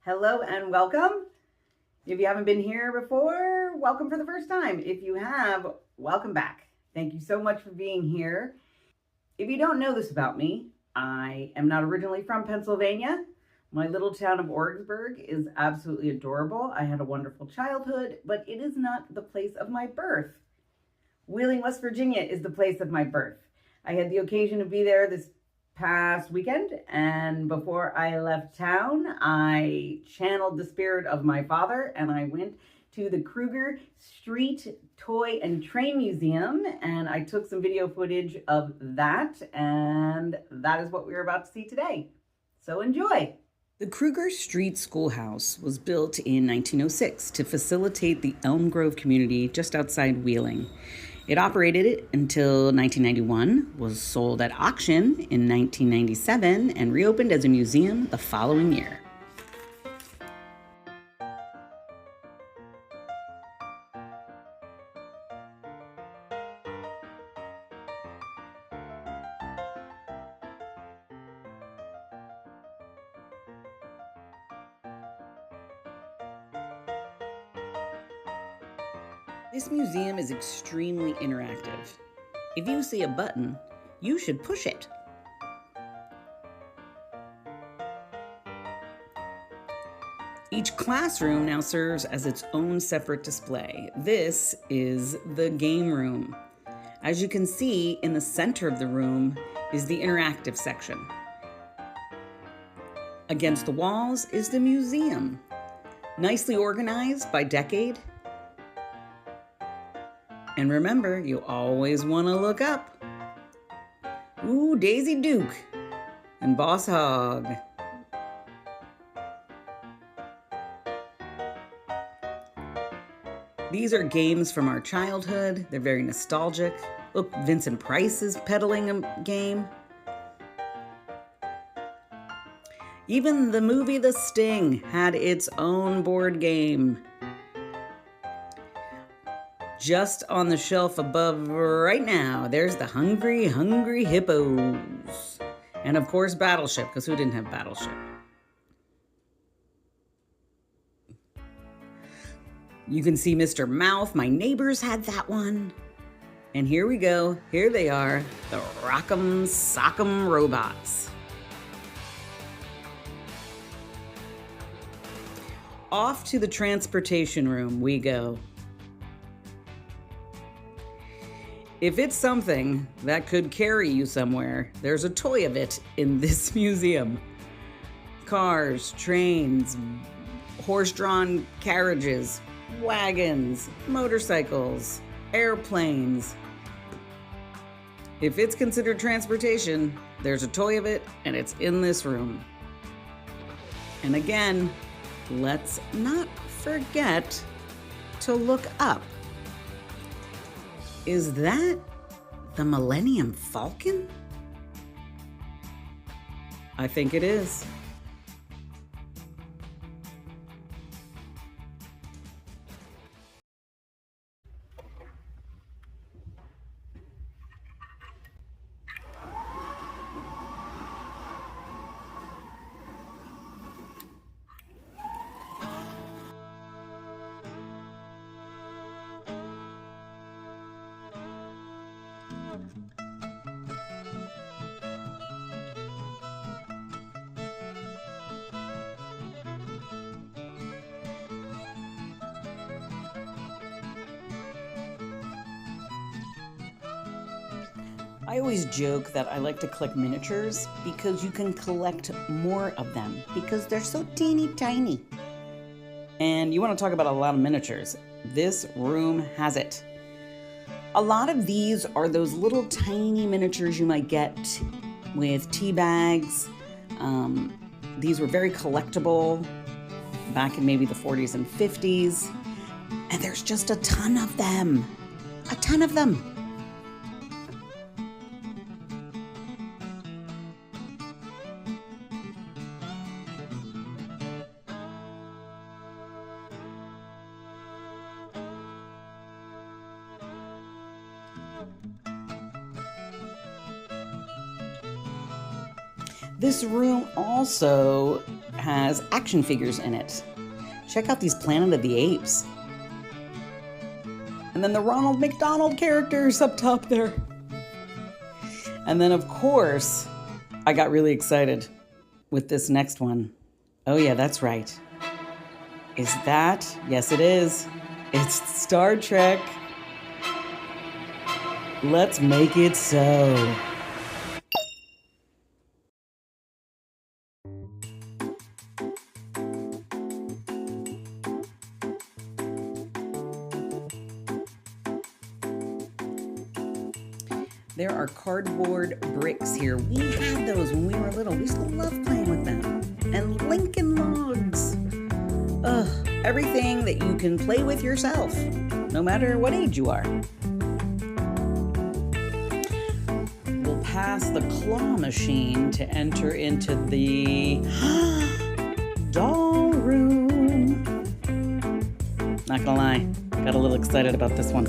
Hello and welcome. If you haven't been here before, welcome for the first time. If you have, welcome back. Thank you so much for being here. If you don't know this about me, I am not originally from Pennsylvania. My little town of Orensburg is absolutely adorable. I had a wonderful childhood, but it is not the place of my birth. Wheeling, West Virginia is the place of my birth. I had the occasion to be there this past weekend, and before I left town, I channeled the spirit of my father and I went to the Kruger Street Toy and Train Museum, and I took some video footage of that, and that is what we're about to see today. So enjoy. The Kruger Street Schoolhouse was built in 1906 to facilitate the Elm Grove community just outside Wheeling. It operated until 1991, was sold at auction in 1997, and reopened as a museum the following year. This museum is extremely interactive. If you see a button, you should push it. Each classroom now serves as its own separate display. This is the game room. As you can see, in the center of the room is the interactive section. Against the walls is the museum, nicely organized by decade. And remember, you always want to look up. Ooh, Daisy Duke and Boss Hogg. These are games from our childhood. They're very nostalgic. Look, Vincent Price is peddling a game. Even the movie The Sting had its own board game. Just on the shelf above right now, there's the Hungry, Hungry Hippos. And of course, Battleship, because who didn't have Battleship? You can see Mr. Mouth. My neighbors had that one. And here we go. Here they are, the Rock'em Sock'em robots. Off to the transportation room we go. If it's something that could carry you somewhere, there's a toy of it in this museum. Cars, trains, horse-drawn carriages, wagons, motorcycles, airplanes. If it's considered transportation, there's a toy of it, and it's in this room. And again, let's not forget to look up. Is that the Millennium Falcon? I think it is. I always joke that I like to collect miniatures because you can collect more of them because they're so teeny tiny. And you want to talk about a lot of miniatures. This room has it. A lot of these are those little tiny miniatures you might get with tea bags. These were very collectible back in maybe the 40s and 50s. And there's just a ton of them. A ton of them. This room also has action figures in it. Check out these Planet of the Apes. And then the Ronald McDonald characters up top there. And then, of course, I got really excited with this next one. Oh yeah, that's right. Is that? Yes, it is. It's Star Trek. Let's make it so. There are cardboard bricks here. We had those when we were little. We used to love playing with them. And Lincoln Logs. Ugh, everything that you can play with yourself, no matter what age you are. We'll pass the claw machine to enter into the doll room. Not gonna lie, got a little excited about this one.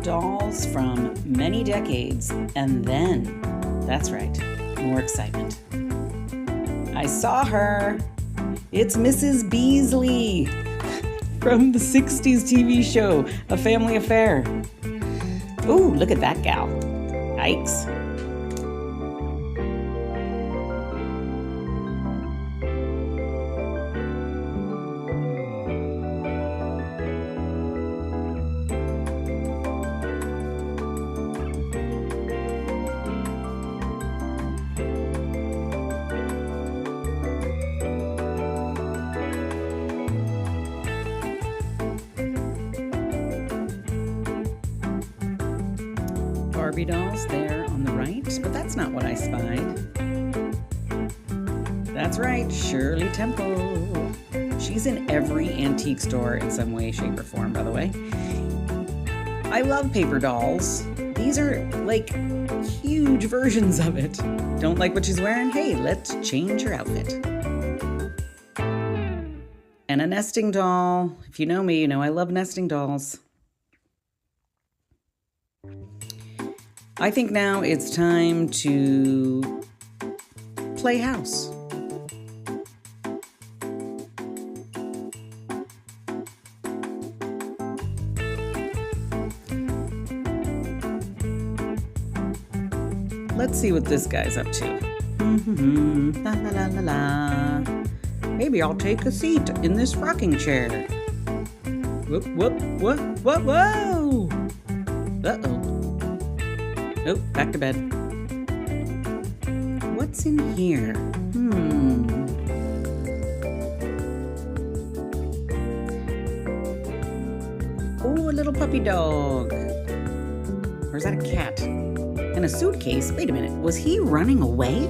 Dolls from many decades, and then, that's right, more excitement. I saw her. It's Mrs. Beasley from the 60s TV show, A Family Affair. Ooh, look at that gal. Yikes. Barbie dolls there on the right, but that's not what I spied. That's right, Shirley Temple. She's in every antique store in some way, shape, or form, by the way. I love paper dolls. These are like huge versions of it. Don't like what she's wearing? Hey, let's change her outfit. And a nesting doll. If you know me, you know I love nesting dolls. I think now it's time to play house. Let's see what this guy's up to. La, la, la, la, la. Maybe I'll take a seat in this rocking chair. Whoop, whoop, whoop, whoa, whoa. Uh-oh. Nope, back to bed. What's in here? Oh, a little puppy dog. Or is that a cat? And a suitcase? Wait a minute, was he running away?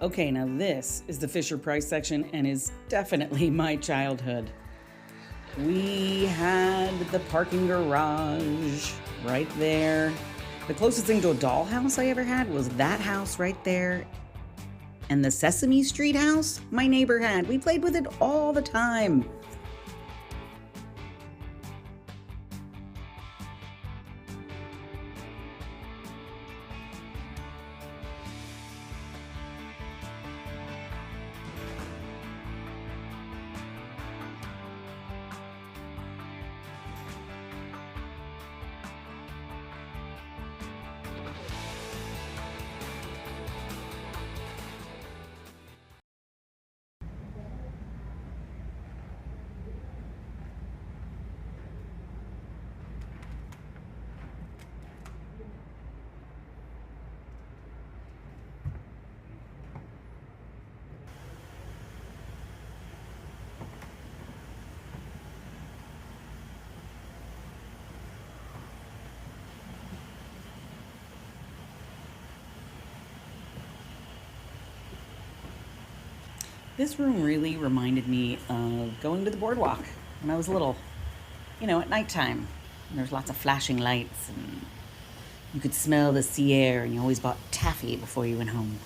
Okay, now this is the Fisher-Price section and is definitely my childhood. We had the parking garage right there. The closest thing to a dollhouse I ever had was that house right there. And the Sesame Street house my neighbor had. We played with it all the time. This room really reminded me of going to the boardwalk when I was little. You know, at nighttime. And there's lots of flashing lights, and you could smell the sea air, and you always bought taffy before you went home.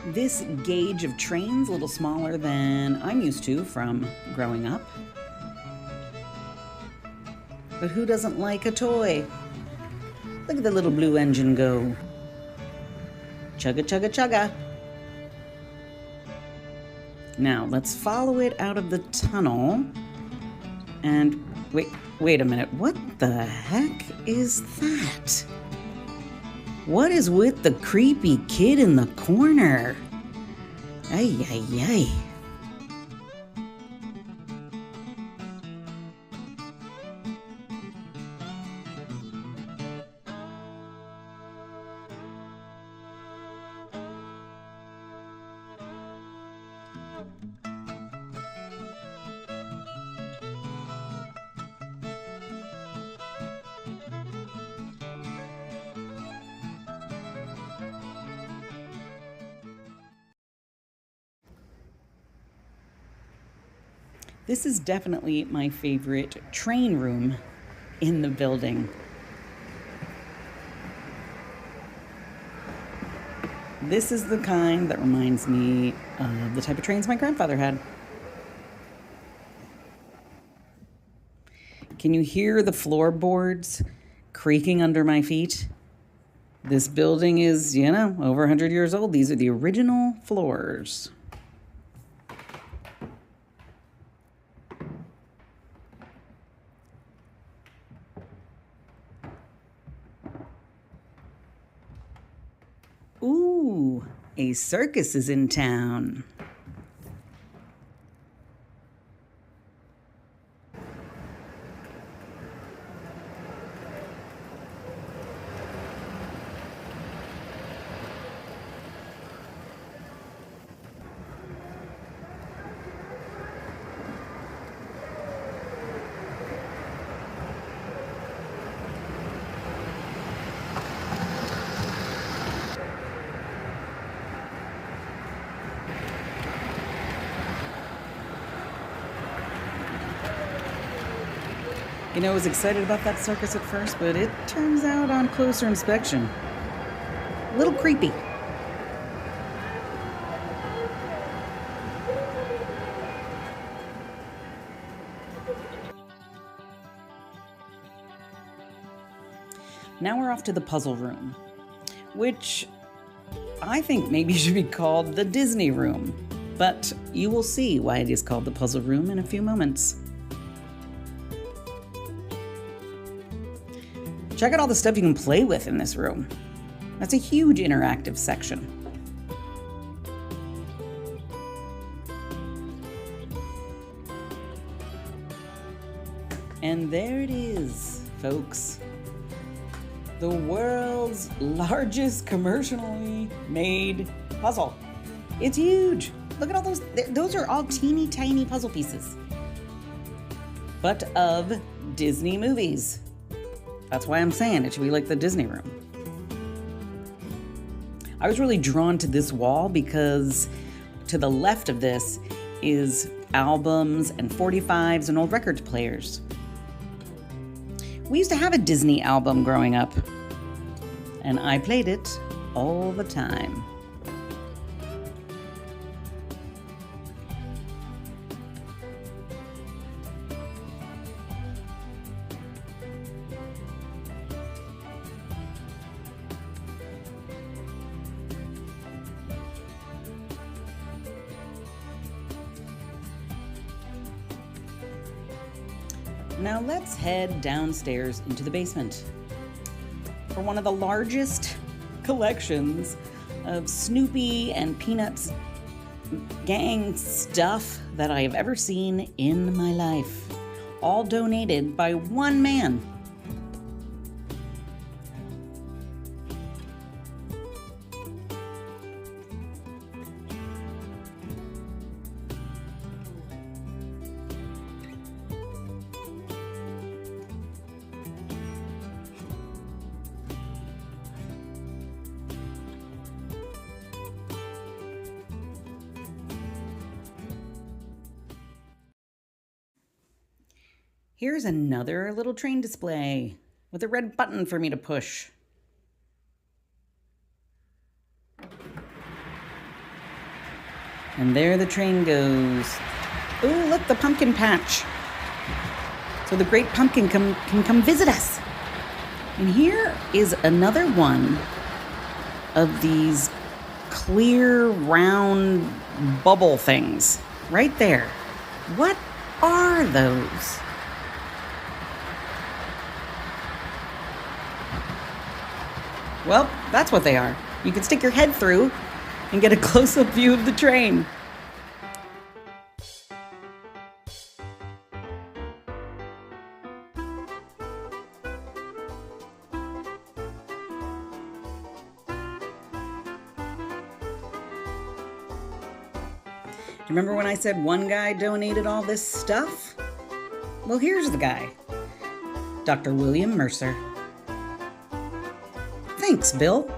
This gauge of trains, a little smaller than I'm used to from growing up. But who doesn't like a toy? Look at the little blue engine go. Chugga, chugga, chugga. Now, let's follow it out of the tunnel. And wait a minute. What the heck is that? What is with the creepy kid in the corner? Ay, ay, ay. This is definitely my favorite train room in the building. This is the kind that reminds me of the type of trains my grandfather had. Can you hear the floorboards creaking under my feet? This building is, over 100 years old. These are the original floors. Ooh, a circus is in town. I was excited about that circus at first, but it turns out on closer inspection, a little creepy. Now we're off to the puzzle room, which I think maybe should be called the Disney room, but you will see why it is called the puzzle room in a few moments. Check out all the stuff you can play with in this room. That's a huge interactive section. And there it is, folks. The world's largest commercially made puzzle. It's huge. Look at all those. Those are all teeny tiny puzzle pieces. But of Disney movies. That's why I'm saying it should be like the Disney room. I was really drawn to this wall because to the left of this is albums and 45s and old record players. We used to have a Disney album growing up, and I played it all the time. Now let's head downstairs into the basement for one of the largest collections of Snoopy and Peanuts gang stuff that I have ever seen in my life. All donated by one man. Here's another little train display with a red button for me to push. And there the train goes. Ooh, look, the pumpkin patch. So the great pumpkin can come visit us. And here is another one of these clear, round bubble things right there. What are those? Well, that's what they are. You can stick your head through and get a close-up view of the train. Remember when I said one guy donated all this stuff? Well, here's the guy, Dr. William Mercer. Thanks, Bill.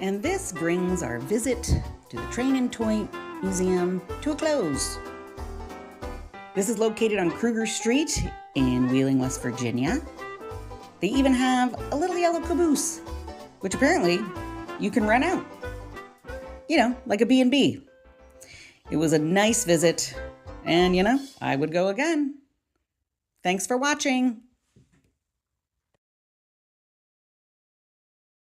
And this brings our visit to the Train and Toy Museum to a close. This is located on Kruger Street in Wheeling, West Virginia. They even have a little yellow caboose, which apparently you can rent out. You know, like a B&B. It was a nice visit, and I would go again. Thanks for watching.